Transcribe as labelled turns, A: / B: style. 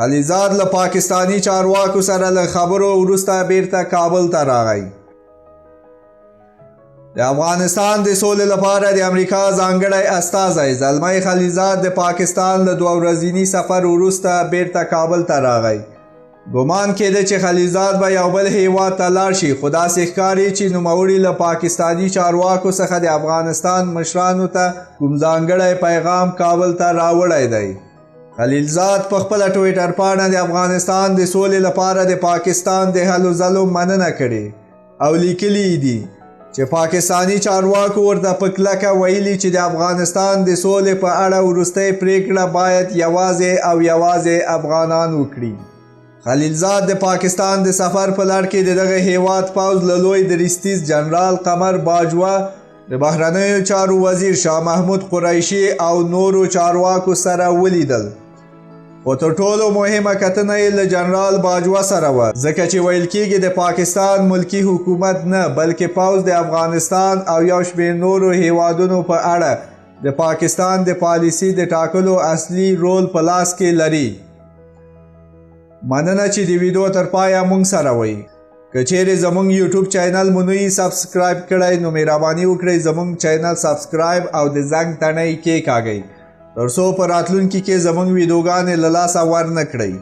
A: خلیلزاد له پاکستانی چارواکو سره له خبرو وروسته بیرته کابل ته راغی. د افغانستان د سولې لپاره د امریکا ځانګړی استازی زلمی خلیلزاد د پاکستان له 2 ورځني سفر وروسته بیرته کابل ته راغی. ګمان کېده چې خلیلزاد به یو بل هیواد ته لاړ شي، خو داسې ښکاري چې نوموړي له پاکستاني چارواکو څخه د افغانستان مشرانو ته کوم ځانګړی پیغام کابل ته راوړی دی. خلیلزاد په خپله ټویټر پاڼه د افغانستان د سولې لپاره د پاکستان د هلو ځلو مننه کړې او لیکلي دي چې پاکستانی چارواکو ورته په کلکه ویلي چې د افغانستان د سولې په اړه وروستۍ پریکړه باید یوازې او یوازې افغانان وکړي. خلیلزاد د پاکستان د سفر په لړ کې د دغه هیواد پوځ له لوی درستیز جنرال قمر باجوه، د بهرنیو چارو وزیر شاه محمود قریشي او نورو چارواکو سره ولیدل. خو تر ټولو مهمه کتنه یې له جنرال باجوه سره وه، ځکه چې ویل کېږي د پاکستان ملکی حکومت نه بلکې پوځ د افغانستان او یو شمېر نورو هیوادونو په اړه د پاکستان د پالیسي د ټاکلو اصلي رول په لاس کې لري. مننه چې د ویډیو تر پایه مونږ سره وئ. که چیرې زموږ یوټیوب چینل مو نه وي سبسکرایب کړی نو مهرباني وکړئ زموږ چینل سبسکرایب او د زنګ تڼۍ کیکاږئ تر څو په راتلونکي کې زموږ ویډیوګانې له لاسه ورنه کړئ.